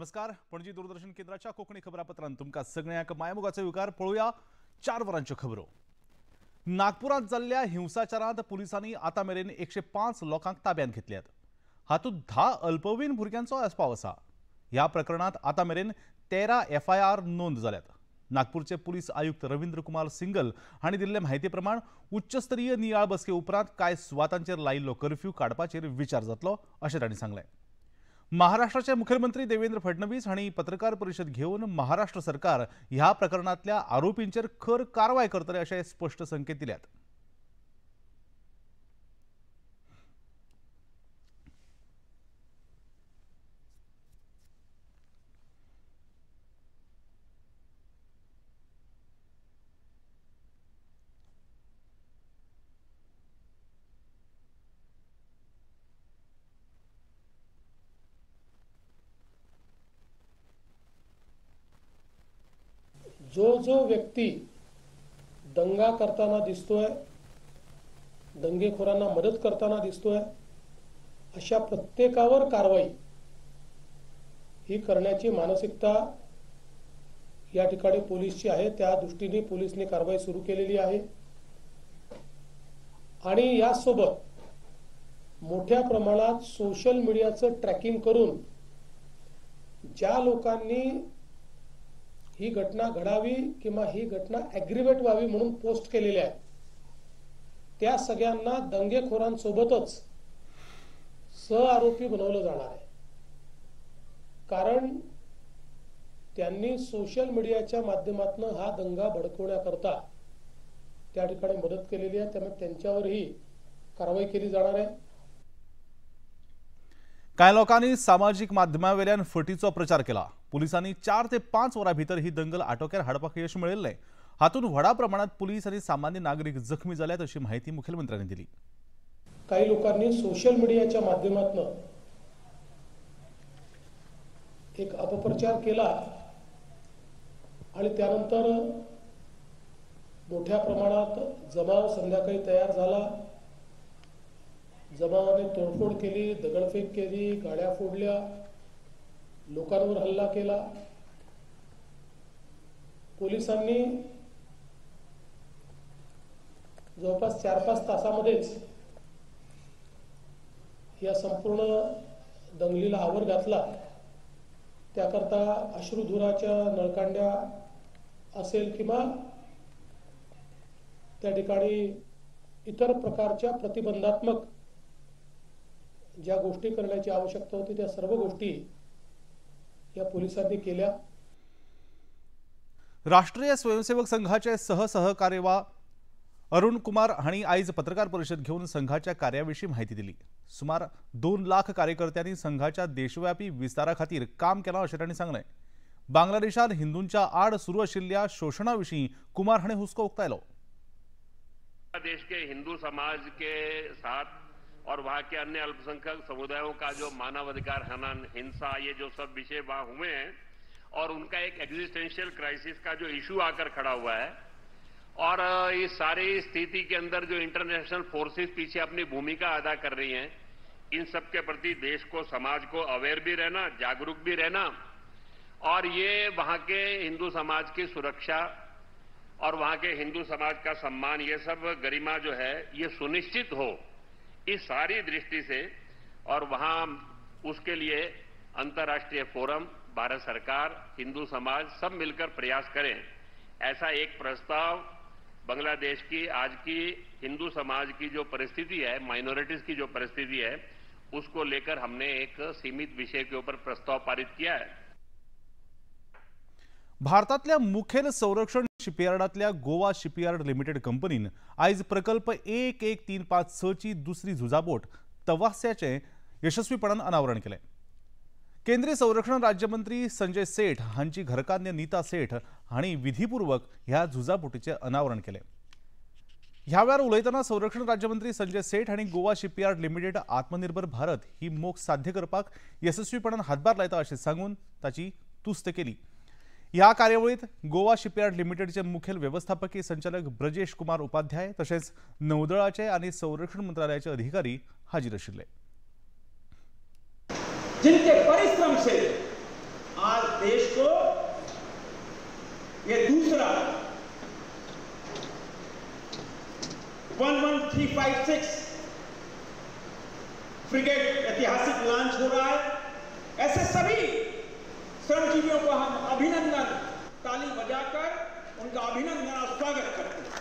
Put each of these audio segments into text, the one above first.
नमस्कार. पणजी दूरदर्शन केंद्राच्या कोकणी खबरापत्रांत तुमका सगळ्यांक मायमुगाचे विकार पळोवया. 4 वरांच्यो खबरो. नागपुरात जाल्ल्या हिंसाचारात पुलिसांनी आता मेरेन 105 लोकांक ताब्यात घेतल्यात. हातूंत 10 अल्पवयीन भुरग्यांचो आस्पाव आसा. ह्या प्रकरणात आता मेरेन 13 FIR नोंद जाल्यात. नागपूरचे पुलीस आयुक्त रवींद्र कुमार सिंगल हांणी दिल्ले म्हायती प्रमाण उच्चस्तरीय नियाळ बसके उपरांत कांय सुवातांचेर लायिल्लो कर्फ्यू काडपाचेर विचार जातलो अशें तांणी सांगलें. महाराष्ट्राचे मुख्यमंत्री देवेंद्र फडणवीस हांणी पत्रकार परिशद घेवन महाराष्ट्र सरकार ह्या प्रकरणातल्या आरोपींचेर खर कारवाय करतले अशे स्पष्ट संकेत दिल्यात. जो व्यक्ती दंगा करताना दिसतोय, दंगेखोरांना मदत करताना दिसतोय, अशा प्रत्येकावर कारवाई ही करण्याची मानसिकता या ठिकाणी पोलीसची आहे. त्या दृष्टीने पोलिसने कारवाई सुरू केलेली आहे. आणि यासोबत मोठ्या प्रमाणात सोशल मीडियाचं ट्रॅकिंग करून ज्या लोकांनी ही घटना घडावी किंवा ही घटना ॲग्रिवेट व्हावी म्हणून पोस्ट केलेले आहे, त्या सगळ्यांना दंगेखोरांसोबतच सहआरोपी बनवलं जाणार आहे. कारण त्यांनी सोशल मीडियाच्या माध्यमातून हा दंगा भडकवण्याकरता त्या ठिकाणी मदत केलेली आहे. त्यामुळे त्यांच्यावरही कारवाई केली जाणार आहे. कांय लोकांनी सामाजिक माध्यमांवेल्यान फटीचो प्रचार केला. पुलिसांनी 4 ते 5 वरां भितर ही दंगल आटोक्यार हाडपाक यश मेळयल्लें. हातूंत व्हडा प्रमाणात पुलीस आनी सामान्य नागरिक जखमी जाल्यात अशी माहिती मुख्यमंत्र्यांनी दिली. काही लोकांनी सोशल मीडियाच्या माध्यमातून एक अपप्रचार केला आणि त्यानंतर मोठ्या प्रमाणात जमाव संध्याकाळी तयार झाला. जमावाने तोडफोड केली, दगडफेक केली, गाड्या फोडल्या, लोकांवर हल्ला केला. पोलिसांनी जवळपास 4-5 तासामध्येच या संपूर्ण दंगलीला आवर घातला. त्याकरता अश्रुधुराच्या नळकांड्या असेल किंवा त्या ठिकाणी इतर प्रकारच्या प्रतिबंधात्मक ज्या गोष्टी करण्याची आवश्यकता होती त्या सर्व गोष्टी या पोलिसांनी केल्या. राष्ट्रीय स्वयंसेवक संघाचे सहकार्यवाह अरुण कुमार हांणी आयज पत्रकार परिशद घेऊन संघाच्या कार्याविषयी माहिती दिली. सुमार 2 लाख कार्यकर्त्यांनी संघाच्या देशव्यापी विस्तारा खातीर काम केलां अशें तांणी सांगलें. बांगलादेशात हिंदूंच्या आड सुरू आशिल्ल्या शोषणाविशीं कुमार हांणी हुस्को उक्तायलो. देश के हिंदू समाज के साथ और वहाँ के अन्य अल्पसंख्यक समुदायों का जो मानवाधिकार हनन, हिंसा, ये जो सब विषय वहाँ हुए हैं और उनका एक एग्जिस्टेंशियल क्राइसिस का जो इशू आकर खड़ा हुआ है और इस सारी स्थिति के अंदर जो इंटरनेशनल फोर्सेस पीछे अपनी भूमिका अदा कर रही हैं, इन सब के प्रति देश को, समाज को अवेयर भी रहना, जागरूक भी रहना और ये वहाँ के हिंदू समाज की सुरक्षा और वहाँ के हिंदू समाज का सम्मान, ये सब गरिमा जो है ये सुनिश्चित हो, इस सारी दृष्टि से और वहाँ उसके लिए अंतर्राष्ट्रीय फोरम, भारत सरकार, हिंदू समाज सब मिलकर प्रयास करें, ऐसा एक प्रस्ताव बांग्लादेश की आज की हिंदू समाज की जो परिस्थिति है, माइनॉरिटीज की जो परिस्थिति है, उसको लेकर हमने एक सीमित विषय के ऊपर प्रस्ताव पारित किया है. भारतातल्या मुखेल संरक्षण शिपयार्डातल्या गोवा शिपयार्ड लिमिटेड कंपनीन आयज प्रकल्प 1135 ची दुसरी झुजाबोट तवास्याचे यशस्वीपणान अनावरण केले. केंद्रीय संरक्षण राज्यमंत्री संजय सेठ हांची घरकान्य नीता सेठ हांणी विधीपूर्वक ह्या झुजाबोटीचे अनावरण केले. ह्या वेळार उलयतना संरक्षण राज्यमंत्री संजय सेठ हांणी गोवा शिपयार्ड लिमिटेड आत्मनिर्भर भारत ही मोख साध्य करपाक यशस्वीपणान हातभार लायता अशें सांगून ताची तुस्त केली. ह्या कार्यावळीत गोवा शिपयार्ड लिमिटेडचे मुखेल व्यवस्थापकीय संचालक ब्रजेश कुमार उपाध्याय तसेच नौदळाचे आणि संरक्षण मंत्रालयाचे अधिकारी हाजीर आशिल्ले. जिनके परिश्रम से आज देश को ये दूसरा 11356 फ्रिगेट ऐतिहासिक लॉन्च हो रहा है। ऐसे सभी श्रमजीवियों को हम अभिनंदन ताली बजाकर उनका अभिनंदन और स्वागत करते हैं।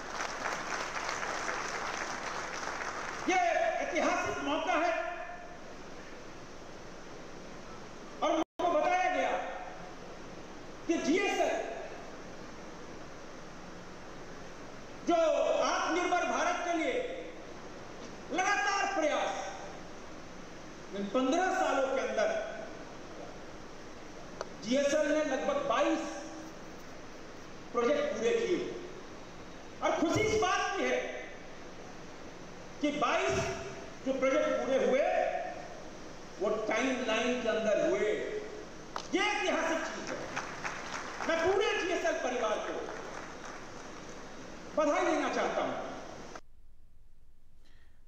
ये ऐतिहासिक मौका है और मुझको बताया गया कि जीएसएल जो आत्मनिर्भर भारत के लिए लगातार प्रयास इन 15 सालों के अंदर जीएसएल ने लगभग 22 प्रोजेक्ट पूरे किए और खुशी इस बात की है कि 22 जो प्रोजेक्ट पूरे हुए वो टाइम लाइन के अंदर हुए। ये ऐतिहासिक चीज है। मैं पूरे जीएसएल परिवार को बधाई देना चाहता हूं।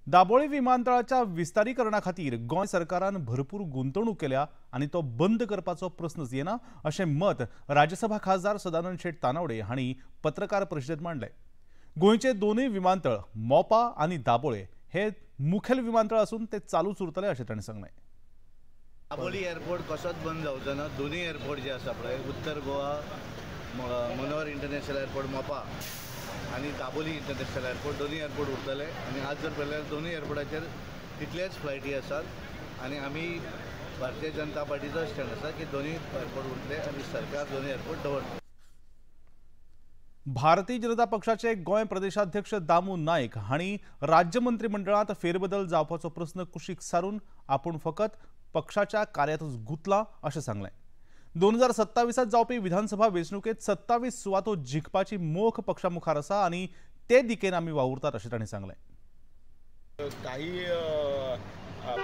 दाबोळे विमानतळाच्या विस्तारीकरणा खातीर गोंय सरकारान भरपूर गुंतवणूक केल्या आणि तो बंद करपाचो प्रस्नच येना अशें मत राज्यसभा खासदार सदानंद शेट तानावडे हांणी पत्रकार परिशदेंत मांडलें। गोंयचे दोनूय विमानतळ मोपा आनी दाबोळे हे मुखेल विमानतळ असून ते चालूच उरतले अशें तांणी सांगलें। दाबोळी एअरपोर्ट कसोच बंद जावचो ना। दोनूय एअरपोर्ट जे आसा पळय उत्तर गोवा मनोहर इंटरनॅशनल एअरपोर्ट मोपा आणि दाबोली इंटरनॅशनल एअरपोर्ट दोन्ही एअरपोर्ट उरतले आणि आज जर पळयल्यार दोन्ही एअरपोर्टाचेर तितलेच फ्लायटी आसात आणि आम्ही भारतीय जनता पार्टीचो स्टँड आसा की दोन्ही एअरपोर्ट उरतले आणि सरकार दोन्ही एअरपोर्ट दवरतले। भारतीय जनता पक्षाचे गोंय प्रदेशाध्यक्ष दामू नायक हांणी राज्य मंत्रिमंडळात फेरबदल जावपाचो प्रस्न कुशीक सारून आपूण फकत पक्षाच्या कार्यातच गुंतला अशें सांगलें। 2027 जावपी विधानसभा वेंचणुकेत 27 सुवातो जिखपाची मोख पक्षा मुखार आसा आणि ते दिकेन आमी वावुरतात अशें तांणी सांगलें। काही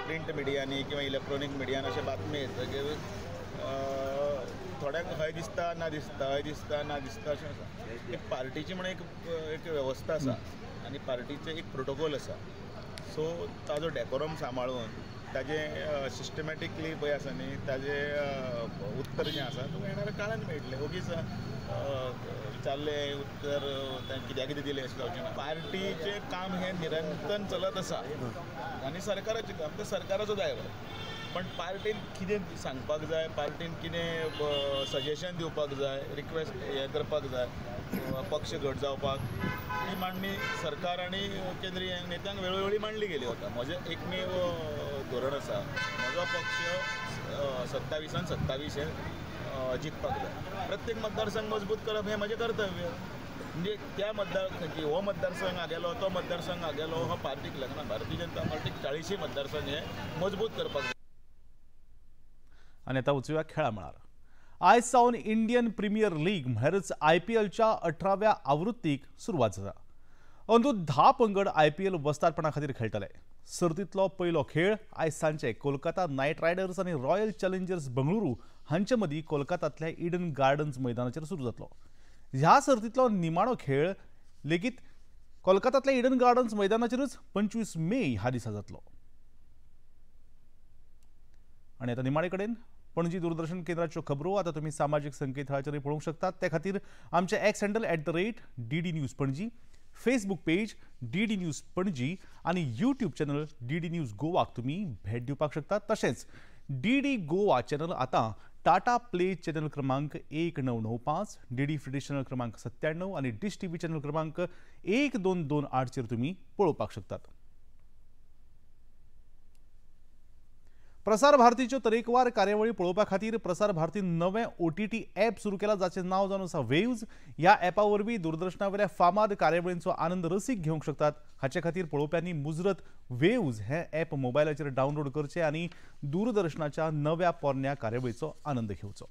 प्रिंट मिडियांनी किंवा इलेक्ट्रॉनिक मिडियान अशे बातमी येतकीर थोड्यांक हय दिसता ना दिसता हय दिसता ना दिसता अशें आसा। एक पार्टीची म्हणून एक वेवस्था आसा आनी पार्टीचे एक प्रोटोकॉल आसा। सो ताजो डेकोरम सांबाळून ताजे सिस्टमॅटिकली पळय आसा न्ही ताजे उत्तर जें आसा तुका येणाऱ्या काळान मेळटलें। ओगीच विचारले उत्तर कित्याक कितें दिलें अशें जावचें ना। पार्टीचें काम हें निरंतर चलत आसा आनी सरकाराचें काम तें सरकाराचो दायरो। पण पार्टीन कितें सांगपाक जाय, पार्टीन कितें सजेशन दिवपाक जाय, रिक्वेस्ट हें करपाक जाय, पक्ष घट जावपाक ही मांडणी सरकार आनी केंद्रीय नेत्यांक वेळोवेळी मांडली गेली वता। म्हजें एकमेव धोरण आसा, म्हजो पक्ष 27 हे जिखपाक जाय। प्रत्येक मतदारसंघ मजबूत करप हें म्हजें कर्तव्य। म्हणजे त्या हो मतदारसंघ आगेलो तो मतदारसंघ आगेलो हो पार्टीक लागना। भारतीय जनता पार्टीक 40 मतदारसंघ हे मजबूत करपाक जाय। आणि आता वचूया खेळा मळार। आयज सावन इंडियन प्रीमियर लीग म्हणल्यारच IPLच्या 18व्या आवृत्तीक सुरवात जाता। अंदू 10 पंगड IPL वस्तादपणा खातीर खेळटले। सर्तींतलो पयलो खेळ आयज सांजे कोलकाता नायट रायडर्स आनी रॉयल चॅलेंजर्स बंगळुरू हांचे मदीं कोलकातांतल्या ईडन गार्डन्स मैदानाचेर सुरू जातलो। ह्या सर्तींतलो निमाणो खेळ लेगीत कोलकातांतल्या ईडन गार्डन्स मैदानाचेरच 25 मे ह्या दिसा जातलो। आणि आता निमाणे कडेन पणजी दूरदर्शन केंद्राच्यो खबरो आता तुम्ही सामाजिक संकेतथळाचेर पळोवंक शकतात। त्या खातीर आमचे x handle @DD news Panaji, Facebook page DD news Panaji आणि यूट्यूब चॅनल DD न्यूज गोवाक तुम्ही भेट दिवपाक शकतात। तशेंच DD गोवा चॅनल आता टाटा प्ले चॅनल क्रमांक 1995, DD फ्री चॅनल क्रमांक 97 आणि डिश TV चॅनल क्रमांक 1228 चेर तुम्ही पळोवपाक शकतात। प्रसार भारतीच्यो तरेकवार कार्यावळी पळोवपा खातीर प्रसार भारतीन नवें OTT ॲप सुरू केला जाचें नांव जावन आसा वेव्ज। ह्या ॲपा वरवीं दूरदर्शनावेल्या फामाद कार्यावळींचो आनंद रसीक घेवंक शकतात। हाचे खातीर पळोवप्यांनी मुजरत वेव्ज हें ॲप मोबायलाचेर डावनलोड करचें आनी दूरदर्शनाच्या नव्या पोरन्या कार्यावळीचो आनंद घेवचो।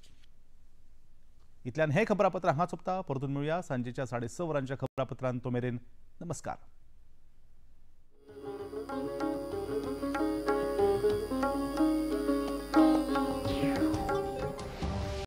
इतल्यान हें खबरापत्र हांगा सोंपता। परतून मेळुया सांजेच्या 6:30 वरांच्या खबरापत्रांत। तो मेरेन नमस्कार।